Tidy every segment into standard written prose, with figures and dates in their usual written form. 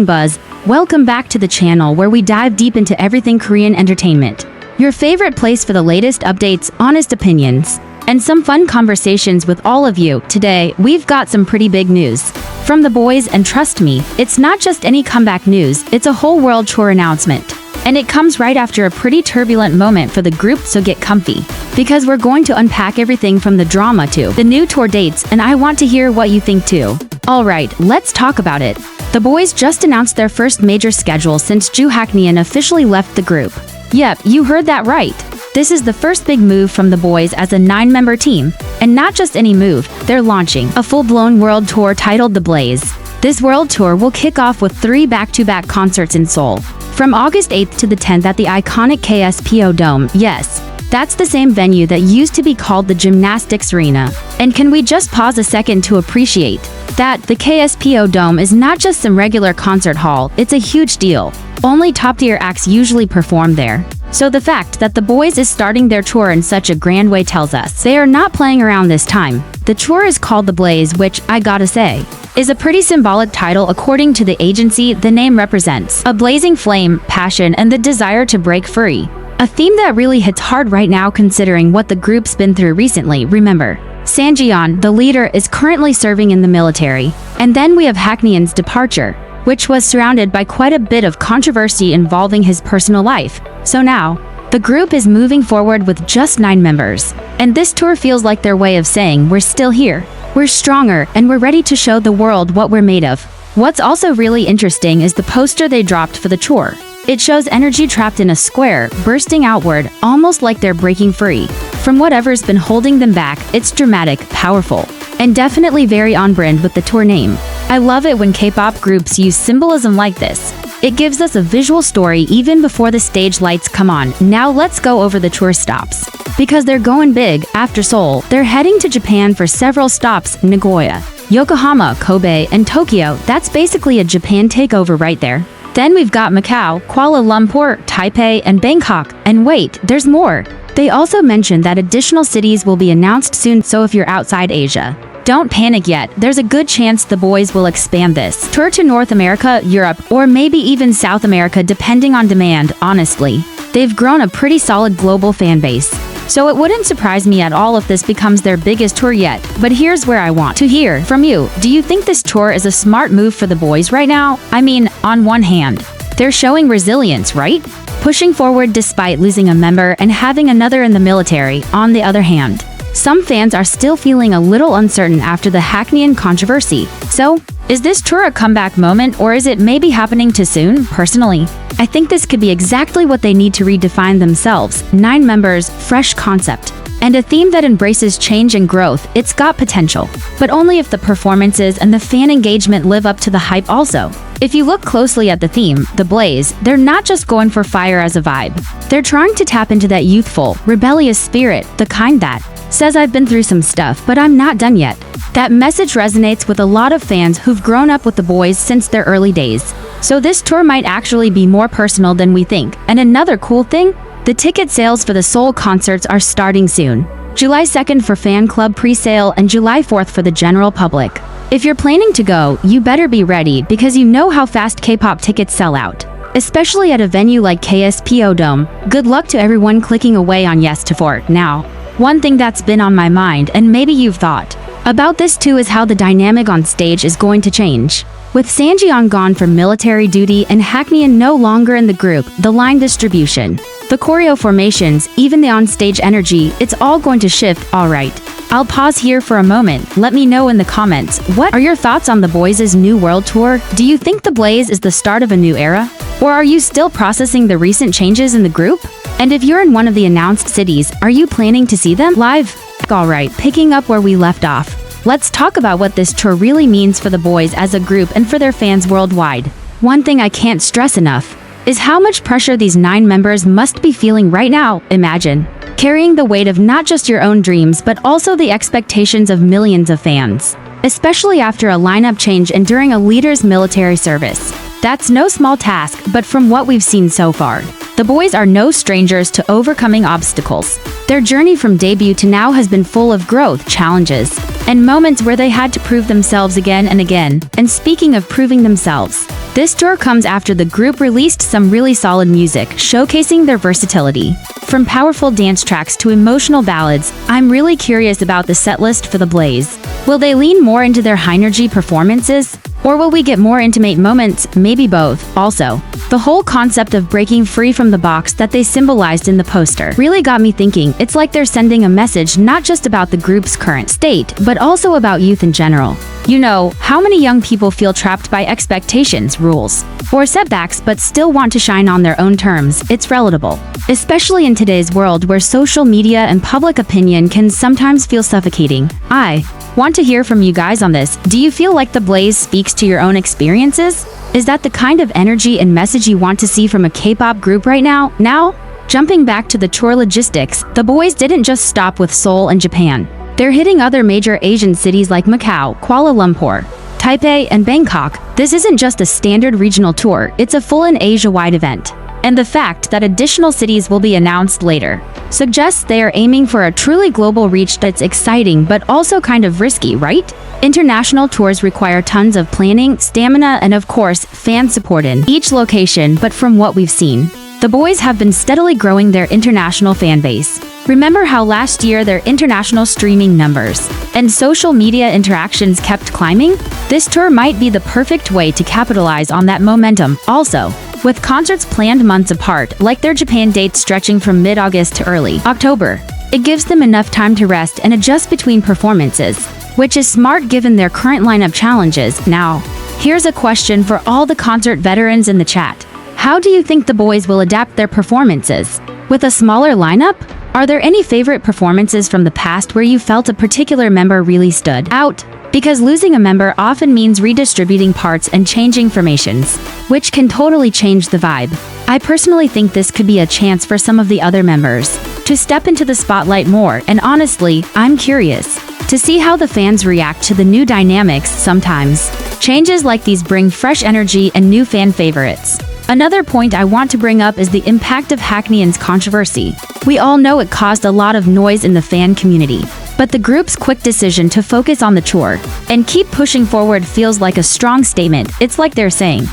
Buzz, welcome back to the channel where we dive deep into everything Korean entertainment. Your favorite place for the latest updates, honest opinions, and some fun conversations with all of you. Today, we've got some pretty big news from the boys, and trust me, it's not just any comeback news, it's a whole world tour announcement. And it comes right after a pretty turbulent moment for the group, so get comfy, because we're going to unpack everything from the drama to the new tour dates, and I want to hear what you think too. Alright, let's talk about it. The boys just announced their first major schedule since Haknyeon officially left the group. Yep, you heard that right. This is the first big move from the boys as a 9-member team. And not just any move, they're launching a full-blown world tour titled The Blaze. This world tour will kick off with 3 back-to-back concerts in Seoul, from August 8th to the 10th at the iconic KSPO Dome. Yes, that's the same venue that used to be called the Gymnastics Arena. And can we just pause a second to appreciate that the KSPO Dome is not just some regular concert hall, it's a huge deal. Only top-tier acts usually perform there. So the fact that the boys is starting their tour in such a grand way tells us they are not playing around this time. The tour is called The Blaze, which, I gotta say, is a pretty symbolic title. According to the agency, the name represents a blazing flame, passion, and the desire to break free. A theme that really hits hard right now considering what the group's been through recently. Remember, Sangyeon, the leader, is currently serving in the military. And then we have Haknyeon's departure, which was surrounded by quite a bit of controversy involving his personal life. So now, the group is moving forward with just 9 members. And this tour feels like their way of saying we're still here, we're stronger, and we're ready to show the world what we're made of. What's also really interesting is the poster they dropped for the tour. It shows energy trapped in a square, bursting outward, almost like they're breaking free from whatever's been holding them back. It's dramatic, powerful, and definitely very on brand with the tour name. I love it when K-pop groups use symbolism like this. It gives us a visual story even before the stage lights come on. Now let's go over the tour stops, because they're going big. After Seoul, they're heading to Japan for several stops: Nagoya, Yokohama, Kobe, and Tokyo. That's basically a Japan takeover right there. Then we've got Macau, Kuala Lumpur, Taipei, and Bangkok. And wait, there's more. They also mentioned that additional cities will be announced soon, so if you're outside Asia, don't panic yet. There's a good chance the boys will expand this tour to North America, Europe, or maybe even South America depending on demand. Honestly, they've grown a pretty solid global fan base, so it wouldn't surprise me at all if this becomes their biggest tour yet. But here's where I want to hear from you. Do you think this tour is a smart move for the boys right now? I mean, on one hand, they're showing resilience, right? Pushing forward despite losing a member and having another in the military. On the other hand, some fans are still feeling a little uncertain after the Haknyeon controversy. So, is this tour a comeback moment, or is it maybe happening too soon? Personally, I think this could be exactly what they need to redefine themselves. 9 members, fresh concept, and a theme that embraces change and growth. It's got potential, but only if the performances and the fan engagement live up to the hype also. If you look closely at the theme, The Blaze, they're not just going for fire as a vibe. They're trying to tap into that youthful, rebellious spirit, the kind that says I've been through some stuff, but I'm not done yet. That message resonates with a lot of fans who've grown up with the boys since their early days. So this tour might actually be more personal than we think. And another cool thing, the ticket sales for the Seoul concerts are starting soon. July 2nd for fan club pre-sale and July 4th for the general public. If you're planning to go, you better be ready, because you know how fast K-pop tickets sell out, especially at a venue like KSPO Dome. Good luck to everyone clicking away on yes to for now. One thing that's been on my mind, and maybe you've thought about this too, is how the dynamic on stage is going to change. With Sangyeon gone for military duty and Haknyeon no longer in the group, the line distribution, the choreo formations, even the onstage energy, it's all going to shift. Alright, I'll pause here for a moment. Let me know in the comments, what are your thoughts on the boys' new world tour? Do you think The Blaze is the start of a new era? Or are you still processing the recent changes in the group? And if you're in one of the announced cities, are you planning to see them live? Alright, picking up where we left off, let's talk about what this tour really means for the boys as a group and for their fans worldwide. One thing I can't stress enough is how much pressure these 9 members must be feeling right now. Imagine carrying the weight of not just your own dreams but also the expectations of millions of fans, especially after a lineup change and during a leader's military service. That's no small task, but from what we've seen so far, The boys are no strangers to overcoming obstacles. Their journey from debut to now has been full of growth, challenges, and moments where they had to prove themselves again and again. And speaking of proving themselves, this tour comes after the group released some really solid music, showcasing their versatility. From powerful dance tracks to emotional ballads, I'm really curious about the setlist for the Boyz. Will they lean more into their high-energy performances? Or will we get more intimate moments? Maybe both. Also, the whole concept of breaking free from the box that they symbolized in the poster really got me thinking. It's like they're sending a message not just about the group's current state, but also about youth in general. You know, how many young people feel trapped by expectations, rules, or setbacks but still want to shine on their own terms? It's relatable, especially in today's world where social media and public opinion can sometimes feel suffocating. I want to hear from you guys on this. Do you feel like the Boyz speaks to your own experiences? Is that the kind of energy and message you want to see from a K-pop group right now? Now, jumping back to the tour logistics, the Boyz didn't just stop with Seoul and Japan. They're hitting other major Asian cities like Macau, Kuala Lumpur, Taipei, and Bangkok. This isn't just a standard regional tour, it's a full-on Asia-wide event. And the fact that additional cities will be announced later suggests they are aiming for a truly global reach. That's exciting but also kind of risky, right? International tours require tons of planning, stamina, and of course, fan support in each location, but from what we've seen, the Boyz have been steadily growing their international fan base. Remember how last year their international streaming numbers and social media interactions kept climbing? This tour might be the perfect way to capitalize on that momentum. Also, with concerts planned months apart, like their Japan dates stretching from mid-August to early October, it gives them enough time to rest and adjust between performances, which is smart given their current lineup challenges. Now, here's a question for all the concert veterans in the chat. How do you think the Boyz will adapt their performances? With a smaller lineup? Are there any favorite performances from the past where you felt a particular member really stood out? Because losing a member often means redistributing parts and changing formations, which can totally change the vibe. I personally think this could be a chance for some of the other members to step into the spotlight more, and honestly, I'm curious to see how the fans react to the new dynamics. Sometimes changes like these bring fresh energy and new fan favorites. Another point I want to bring up is the impact of Haknyeon's controversy. We all know it caused a lot of noise in the fan community, but the group's quick decision to focus on the tour and keep pushing forward feels like a strong statement. It's like they're saying,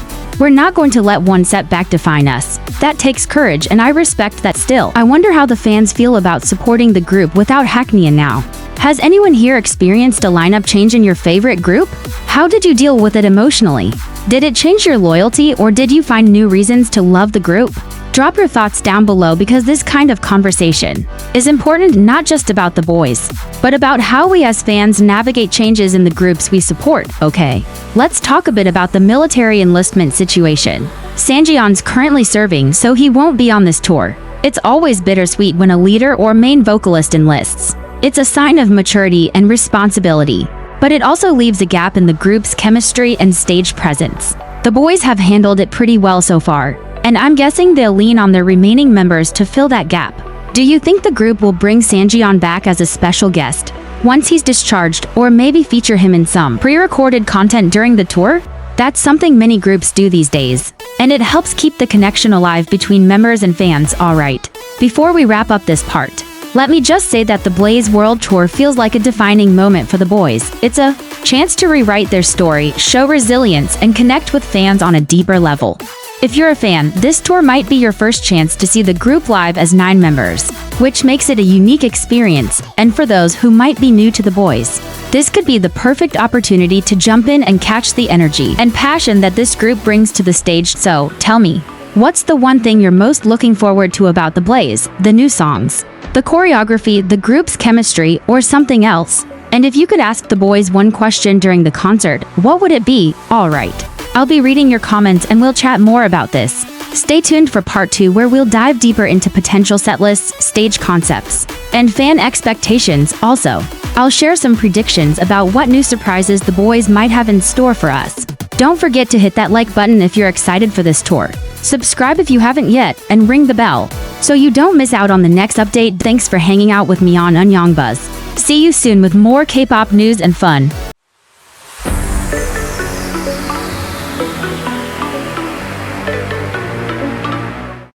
we're not going to let one setback define us. That takes courage, and I respect that. Still, I wonder how the fans feel about supporting the group without Haknyeon now. Has anyone here experienced a lineup change in your favorite group? How did you deal with it emotionally? Did it change your loyalty, or did you find new reasons to love the group? Drop your thoughts down below, because this kind of conversation is important, not just about the Boyz, but about how we as fans navigate changes in the groups we support. Okay, let's talk a bit about the military enlistment situation. Sangyeon's currently serving, so he won't be on this tour. It's always bittersweet when a leader or main vocalist enlists. It's a sign of maturity and responsibility, but it also leaves a gap in the group's chemistry and stage presence. The Boyz have handled it pretty well so far, and I'm guessing they'll lean on their remaining members to fill that gap. Do you think the group will bring Sangyeon back as a special guest once he's discharged, or maybe feature him in some pre-recorded content during the tour? That's something many groups do these days, and it helps keep the connection alive between members and fans. Alright, before we wrap up this part, let me just say that the Boyz World Tour feels like a defining moment for the Boyz. It's a chance to rewrite their story, show resilience, and connect with fans on a deeper level. If you're a fan, this tour might be your first chance to see the group live as 9 members, which makes it a unique experience. And for those who might be new to the Boyz, this could be the perfect opportunity to jump in and catch the energy and passion that this group brings to the stage. So, tell me, what's the one thing you're most looking forward to about the Boyz? The new songs, the choreography, the group's chemistry, or something else? And if you could ask the Boyz one question during the concert, what would it be? Alright, I'll be reading your comments and we'll chat more about this. Stay tuned for part 2, where we'll dive deeper into potential setlists, stage concepts, and fan expectations. Also, I'll share some predictions about what new surprises the Boyz might have in store for us. Don't forget to hit that like button if you're excited for this tour. Subscribe if you haven't yet, and ring the bell so you don't miss out on the next update. Thanks for hanging out with me on Unyoung Buzz. See you soon with more K-pop news and fun.